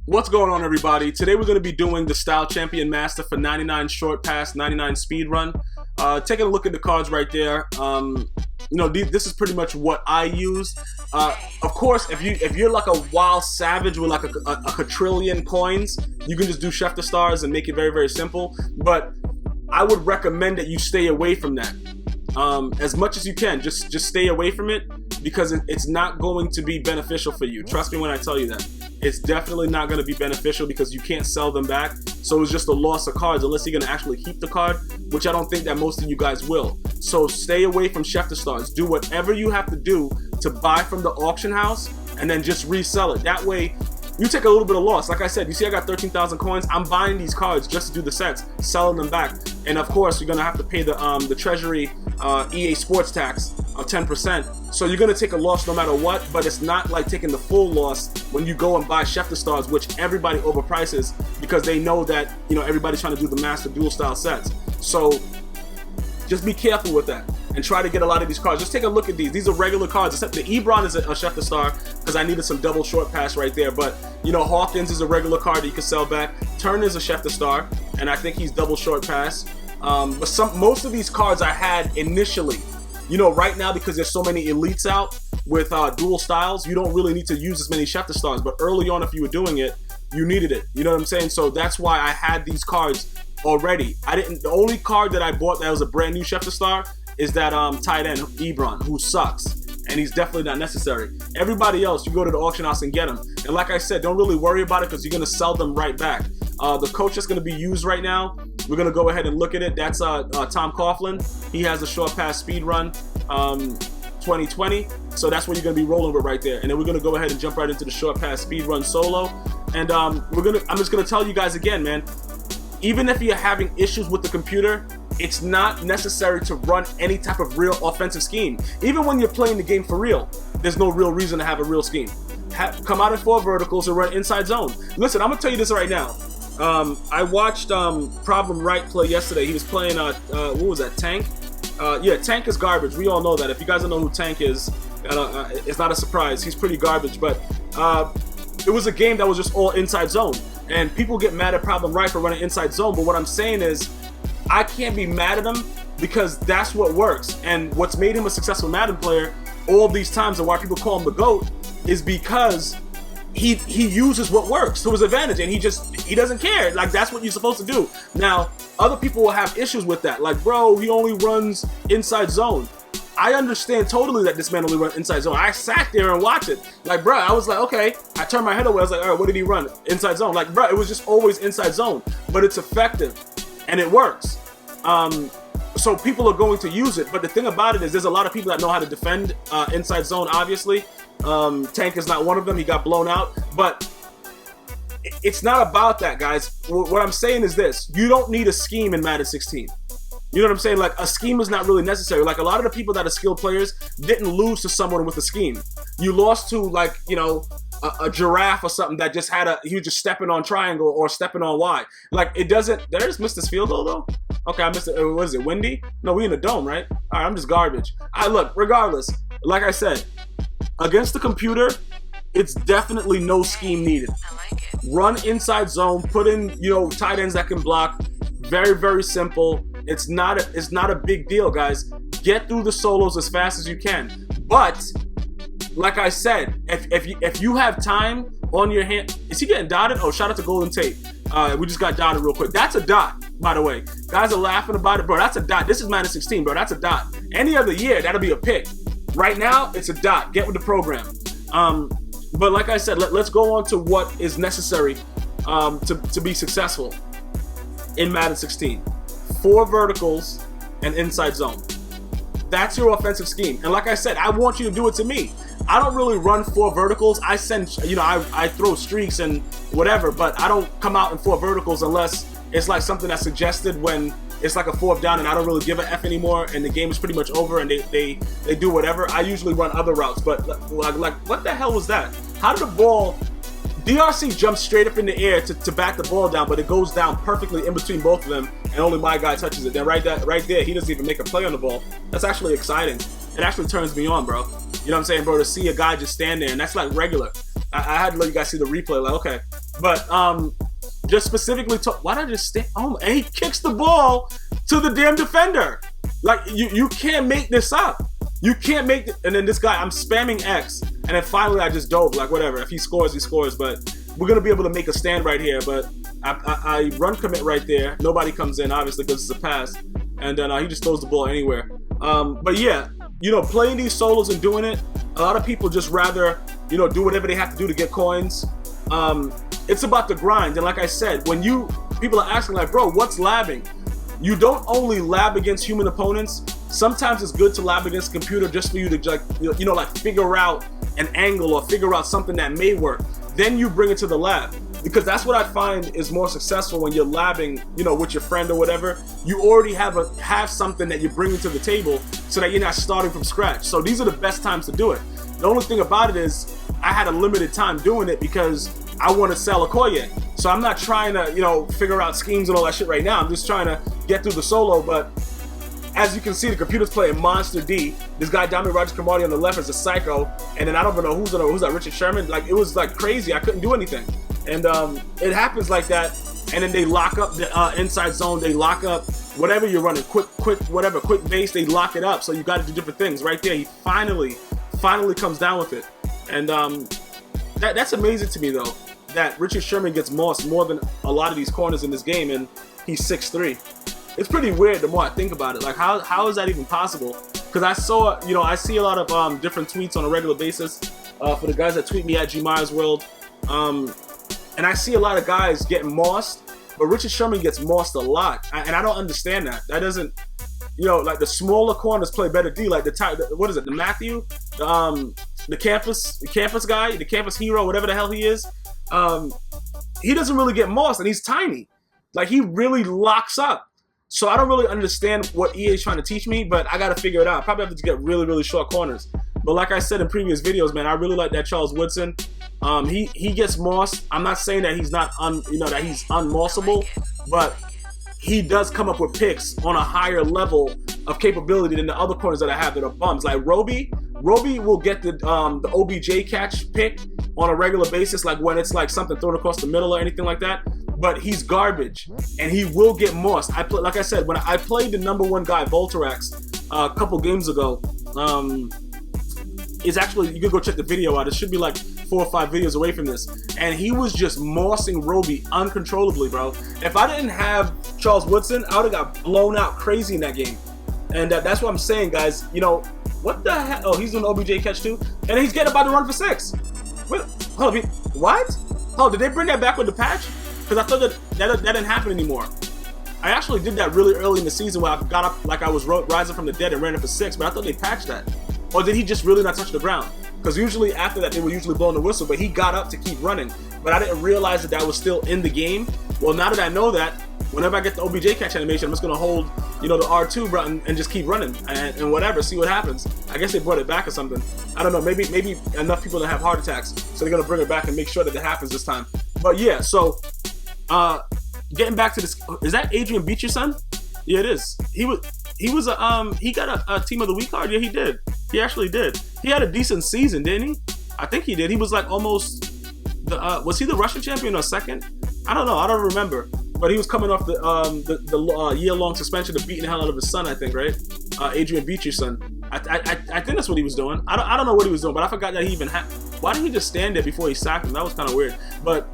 What's going on, everybody? Today we're going to be doing the Style Champion Master for 99 short pass, 99 speed run. Taking a look at the cards right there. This is pretty much what I use. Of course, if you're like a wild savage with like a quadrillion coins, you can just do Chef the Stars and make it very, very simple. But I would recommend that you stay away from that. As much as you can, just stay away from it, because it's not going to be beneficial for you. Trust me when I tell you that. It's definitely not going to be beneficial because you can't sell them back. So it's just a loss of cards unless you're going to actually keep the card, which I don't think that most of you guys will. So stay away from Chef the Stars. Do whatever you have to do to buy from the auction house and then just resell it. That way, you take a little bit of loss. Like I said, you see I got 13,000 coins. I'm buying these cards just to do the sets, selling them back. And of course, you're gonna have to pay the Treasury EA Sports tax of 10%. So you're gonna take a loss no matter what, but it's not like taking the full loss when you go and buy Chef the Stars, which everybody overprices because they know that, you know, everybody's trying to do the master dual style sets. So just be careful with that and try to get a lot of these cards. Just take a look at these. These are regular cards, except the Ebron is a Chef the Star because I needed some double short pass right there. But, you know, Hawkins is a regular card that you can sell back. Turner is a Chef the Star, and I think he's double short pass. But most of these cards I had initially. You know, right now, because there's so many elites out with dual styles, you don't really need to use as many Chef the Stars. But early on, if you were doing it, you needed it. You know what I'm saying? So that's why I had these cards already. The only card that I bought that was a brand new Chef the Star is that tight end Ebron, who sucks, and he's definitely not necessary. Everybody else, you go to the auction house and get them. And like I said, don't really worry about it because you're gonna sell them right back. The coach that's gonna be used right now, we're gonna go ahead and look at it. That's Tom Coughlin. He has a short pass speed run 2020. So that's what you're gonna be rolling with right there. And then we're gonna go ahead and jump right into the short pass speed run solo. And I'm just gonna tell you guys again, man. Even if you're having issues with the computer, it's not necessary to run any type of real offensive scheme. Even when you're playing the game for real, there's no real reason to have a real scheme. Come out in 4 verticals and run inside zone. Listen, I'm gonna tell you this right now. I watched Problem Right play yesterday. He was playing, what was that, Tank? Yeah, Tank is garbage. We all know that. If you guys don't know who Tank is, it's not a surprise. He's pretty garbage, but it was a game that was just all inside zone. And people get mad at Problem Right for running inside zone, but what I'm saying is, I can't be mad at him because that's what works. And what's made him a successful Madden player all these times and why people call him the GOAT is because he uses what works to his advantage, and he doesn't care. Like, that's what you're supposed to do. Now, other people will have issues with that. Like, bro, he only runs inside zone. I understand totally that this man only runs inside zone. I sat there and watched it. Like, bro, I was like, okay. I turned my head away. I was like, all right, what did he run? Inside zone. Like, bro, it was just always inside zone. But it's effective, and it works. So people are going to use it. But the thing about it is there's a lot of people that know how to defend inside zone, obviously. Tank is not one of them. He got blown out. But it's not about that, guys. What I'm saying is this. You don't need a scheme in Madden 16. You know what I'm saying? Like, a scheme is not really necessary. Like, a lot of the people that are skilled players didn't lose to someone with a scheme. You lost to, like, you know, a giraffe or something that just had he was just stepping on triangle or stepping on Y. Like, it doesn't. Did I just miss this field goal, though? Okay, I missed it. What is it, windy? No, we in the dome, right? All right, I'm just garbage. Look, regardless, like I said, against the computer, it's definitely no scheme needed. Run inside zone, put in, you know, tight ends that can block. Very, very simple. It's not a big deal, guys. Get through the solos as fast as you can. But like I said, if you have time on your hand, is he getting dotted? Oh, shout out to Golden Tate. We just got dotted real quick. That's a dot, by the way. Guys are laughing about it, bro. That's a dot. This is Madden 16, bro. That's a dot. Any other year, that'll be a pick. Right now, it's a dot. Get with the program. But like I said, let's go on to what is necessary to be successful in Madden 16. 4 verticals and inside zone. That's your offensive scheme. And like I said, I want you to do it to me. I don't really run 4 verticals. I send, you know, I throw streaks and whatever, but I don't come out in 4 verticals unless it's like something that's suggested when it's like a 4th down and I don't really give a F anymore and the game is pretty much over and they do whatever. I usually run other routes, but like what the hell was that? How did the ball, DRC jumps straight up in the air to back the ball down, but it goes down perfectly in between both of them and only my guy touches it. Then right there, he doesn't even make a play on the ball. That's actually exciting. It actually turns me on, bro. You know what I'm saying, bro? To see a guy just stand there, and that's like regular. I had to let you guys see the replay. Like, okay, But just specifically to, why did I just stand? Oh, and he kicks the ball to the damn defender. Like you can't make this up. You can't make it. And then this guy, I'm spamming X, and then finally I just dove. Like whatever. If he scores, he scores. But we're gonna be able to make a stand right here. But I run commit right there. Nobody comes in obviously because it's a pass, and then he just throws the ball anywhere. But yeah, you know, playing these solos and doing it, a lot of people just rather, you know, do whatever they have to do to get coins. It's about the grind, and like I said, when people are asking like, bro, what's labbing? You don't only lab against human opponents. Sometimes it's good to lab against a computer just for you to like, you know, like figure out an angle or figure out something that may work. Then you bring it to the lab, because that's what I find is more successful when you're labbing, you know, with your friend or whatever. You already have something that you're bringing to the table, so that you're not starting from scratch. So these are the best times to do it. The only thing about it is I had a limited time doing it because I want to sell Okoye. So I'm not trying to, you know, figure out schemes and all that shit right now. I'm just trying to get through the solo. But as you can see, the computer's playing Monster D. This guy, Dami Rajkumari on the left, is a psycho. And then I don't even know who's that, Richard Sherman. Like, it was like crazy. I couldn't do anything. And it happens like that. And then they lock up the inside zone. They lock up whatever you're running, quick base. They lock it up. So you got to do different things. Right there, he finally comes down with it. And that's amazing to me, though, that Richard Sherman gets mossed more than a lot of these corners in this game, and he's 6'3". It's pretty weird the more I think about it. Like, how is that even possible? Because I saw, you know, I see a lot of different tweets on a regular basis for the guys that tweet me at GmiasWorld, and I see a lot of guys getting mossed, but Richard Sherman gets mossed a lot, and I don't understand that. That doesn't, you know, like the smaller corners play better D, like what is it, the Matthew, the campus guy, the campus hero, whatever the hell he is. He doesn't really get mossed, and he's tiny. Like, he really locks up. So I don't really understand what EA is trying to teach me, but I got to figure it out. Probably have to get really, really short corners. But like I said in previous videos, man, I really like that Charles Woodson. He gets mossed. I'm not saying that he's not that he's unmossable, but he does come up with picks on a higher level of capability than the other corners that I have that are bums. Like Roby will get the OBJ catch pick on a regular basis, like when it's like something thrown across the middle or anything like that. But he's garbage, and he will get mossed. Like I said, when I played the #1 guy, Volterax, a couple games ago, it's actually, you can go check the video out. It should be like 4 or 5 videos away from this. And he was just mossing Roby uncontrollably, bro. If I didn't have Charles Woodson, I would have got blown out crazy in that game. And that's what I'm saying, guys. You know, what the hell? Oh, he's doing OBJ catch too? And he's getting about to run for 6. Wait, hold on, what? Oh, did they bring that back with the patch? Because I thought that didn't happen anymore. I actually did that really early in the season where I got up like I was rising from the dead and ran it for 6, but I thought they patched that. Or did he just really not touch the ground? Because usually after that, they were usually blowing the whistle, but he got up to keep running. But I didn't realize that was still in the game. Well, now that I know that, whenever I get the OBJ catch animation, I'm just going to hold, you know, the R2 button and just keep running and whatever, see what happens. I guess they brought it back or something. I don't know, maybe enough people that have heart attacks, so they're going to bring it back and make sure that it happens this time. But yeah, so getting back to this, is that Adrian Beecher's son? Yeah, it is. He got a Team of the Week card. Yeah, he did. He actually did. He had a decent season, didn't he? I think he did. He was like almost was he the Russian champion or second? I don't know. I don't remember. But he was coming off the year-long suspension of beating the hell out of his son, I think, right? Adrian Beecher's son. I think that's what he was doing. I don't know what he was doing, but I forgot that he even had. Why didn't he just stand there before he sacked him? That was kind of weird. But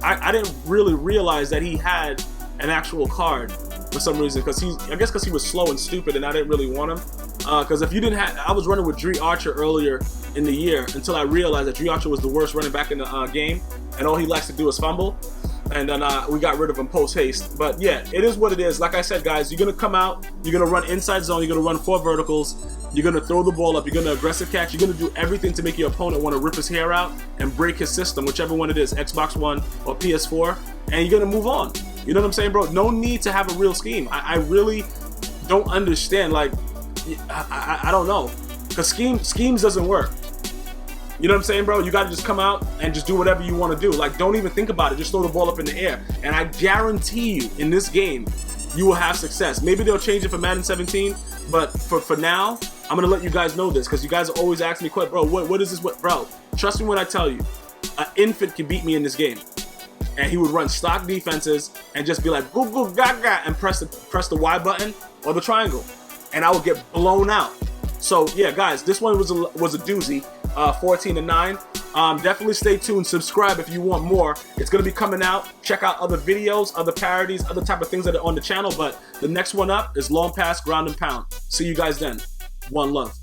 I didn't really realize that he had an actual card for some reason, because I guess because he was slow and stupid, and I didn't really want him. Because if you didn't have, I was running with Dre Archer earlier in the year until I realized that Dre Archer was the worst running back in the game, and all he likes to do is fumble. And then we got rid of him post haste. But yeah, it is what it is. Like I said, guys, you're gonna come out, you're gonna run inside zone, you're gonna run 4 verticals, you're gonna throw the ball up, you're gonna aggressive catch, you're gonna do everything to make your opponent want to rip his hair out and break his system, whichever one it is, Xbox One or PS4, and you're gonna move on. You know what I'm saying, bro? No need to have a real scheme. I really don't understand. Like, I don't know, because schemes doesn't work. You know what I'm saying, bro? You gotta just come out and just do whatever you want to do. Like, don't even think about it. Just throw the ball up in the air. And I guarantee you, in this game, you will have success. Maybe they'll change it for Madden 17, but for now, I'm gonna let you guys know this, because you guys are always asking me, bro, what is this? Bro, trust me when I tell you, an infant can beat me in this game. and he would run stock defenses and just be like, goo goo gaga, and press the Y button or the triangle, and I would get blown out. So yeah, guys, this one was a doozy. 14-9. Definitely stay tuned. Subscribe if you want more. It's gonna be coming out. Check out other videos, other parodies, other type of things that are on the channel. But the next one up is Long Pass, Ground and Pound. See you guys then. One love.